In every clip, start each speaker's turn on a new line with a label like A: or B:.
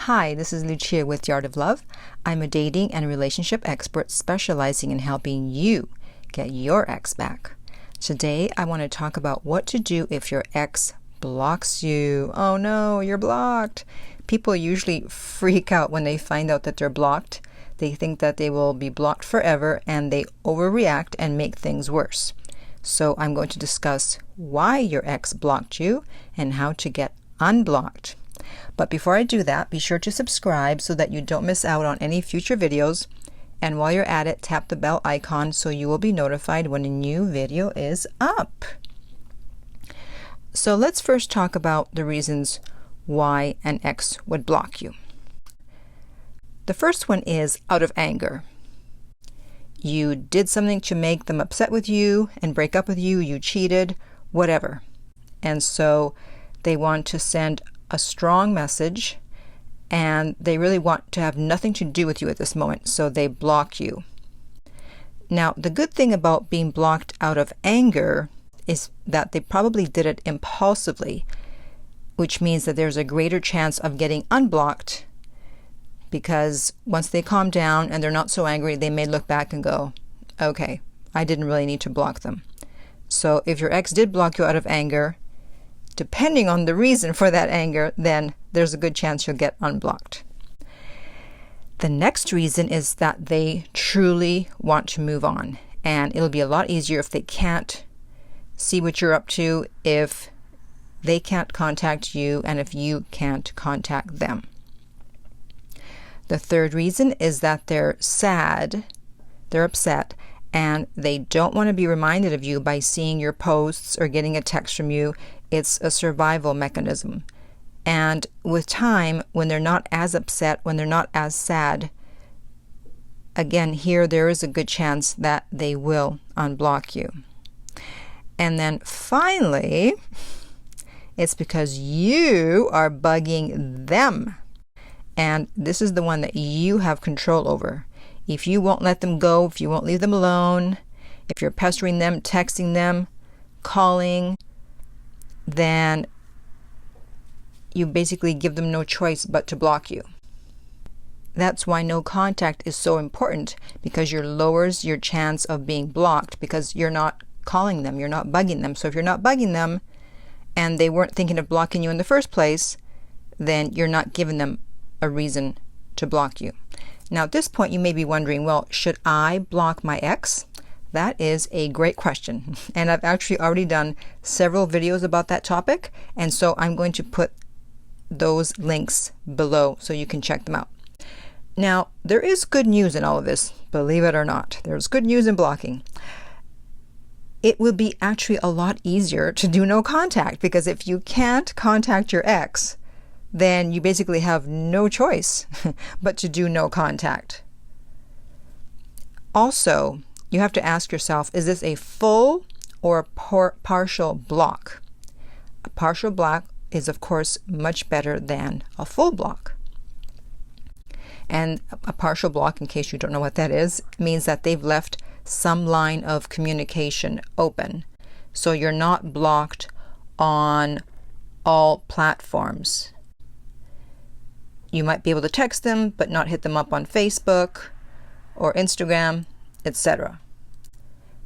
A: Hi, this is Lucia with The Art of Love. I'm a dating and relationship expert specializing in helping you get your ex back. Today, I want to talk about what to do if your ex blocks you. Oh no, you're blocked. People usually freak out when they find out that they're blocked. They think that they will be blocked forever and they overreact and make things worse. So I'm going to discuss why your ex blocked you and how to get unblocked. But before I do that, be sure to subscribe so that you don't miss out on any future videos. And while you're at it, tap the bell icon so you will be notified when a new video is up. So let's first talk about the reasons why an ex would block you. The first one is out of anger. You did something to make them upset with you and break up with you, you cheated, whatever. And so they want to send a strong message and they really want to have nothing to do with you at this moment, so they block you. Now, the good thing about being blocked out of anger is that they probably did it impulsively, which means that there's a greater chance of getting unblocked because once they calm down and they're not so angry, they may look back and go, okay, I didn't really need to block them. So if your ex did block you out of anger, depending on the reason for that anger, then there's a good chance you'll get unblocked. The next reason is that they truly want to move on. And it'll be a lot easier if they can't see what you're up to, if they can't contact you, and if you can't contact them. The third reason is that they're sad, they're upset, and they don't want to be reminded of you by seeing your posts or getting a text from you. It's a survival mechanism. And with time, when they're not as upset, when they're not as sad, again, here there is a good chance that they will unblock you. And then finally, it's because you are bugging them. And this is the one that you have control over. If you won't let them go, if you won't leave them alone, if you're pestering them, texting them, calling, then you basically give them no choice but to block you. That's why no contact is so important, because it lowers your chance of being blocked because you're not calling them, you're not bugging them. So if you're not bugging them and they weren't thinking of blocking you in the first place, then you're not giving them a reason to block you. Now at this point you may be wondering, well, should I block my ex? That is a great question, and I've actually already done several videos about that topic, and so I'm going to put those links below so you can check them out. Now, there is good news in all of this, believe it or not. There's good news in blocking. It will be actually a lot easier to do no contact, because if you can't contact your ex, then you basically have no choice but to do no contact. Also, you have to ask yourself, is this a full or a partial block? A partial block is, of course, much better than a full block. And a partial block, in case you don't know what that is, means that they've left some line of communication open. So you're not blocked on all platforms. You might be able to text them, but not hit them up on Facebook or Instagram, etc.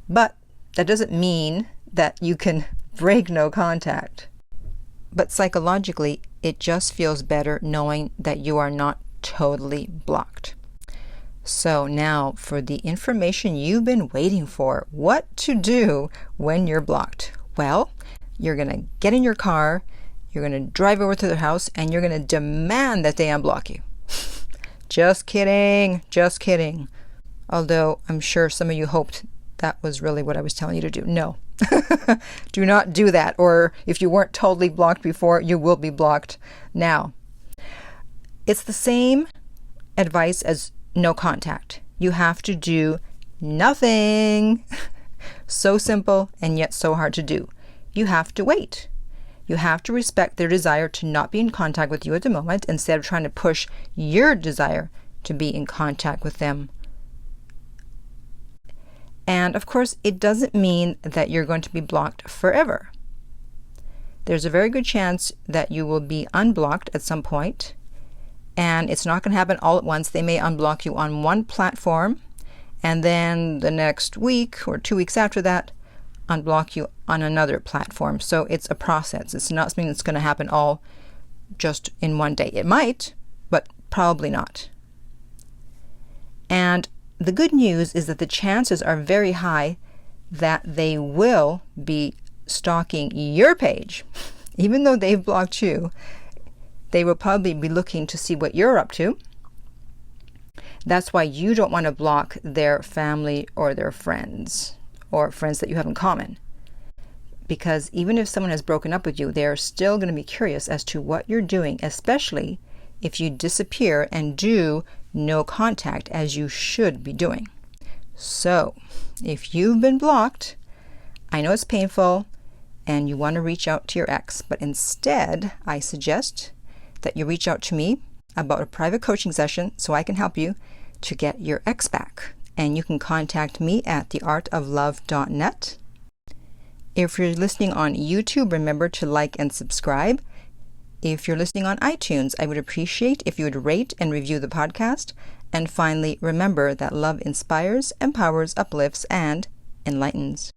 A: But that doesn't mean that you can break no contact. But psychologically, it just feels better knowing that you are not totally blocked. So now for the information you've been waiting for, what to do when you're blocked. Well, you're going to get in your car, you're going to drive over to their house, and you're going to demand that they unblock you. Just kidding, just kidding. Although I'm sure some of you hoped that was really what I was telling you to do. No, do not do that. Or if you weren't totally blocked before, you will be blocked now. It's the same advice as no contact. You have to do nothing. So simple and yet so hard to do. You have to wait. You have to respect their desire to not be in contact with you at the moment, instead of trying to push your desire to be in contact with them. And of course, it doesn't mean that you're going to be blocked forever. There's a very good chance that you will be unblocked at some point, And it's not going to happen all at once. They may unblock you on one platform, and then the next week or 2 weeks after that, unblock you on another platform. So it's a process. It's not something that's going to happen all just in one day. It might, but probably not. And the good news is that the chances are very high that they will be stalking your page. Even though they've blocked you, they will probably be looking to see what you're up to. That's why you don't want to block their family or their friends or friends that you have in common. Because even if someone has broken up with you, they're still going to be curious as to what you're doing, especially if you disappear and do no contact as you should be doing. So, if you've been blocked, I know it's painful and you want to reach out to your ex, but instead, I suggest that you reach out to me about a private coaching session so I can help you to get your ex back. And you can contact me at theartoflove.net. If you're listening on YouTube, remember to like and subscribe. If you're listening on iTunes, I would appreciate if you would rate and review the podcast. And finally, remember that love inspires, empowers, uplifts, and enlightens.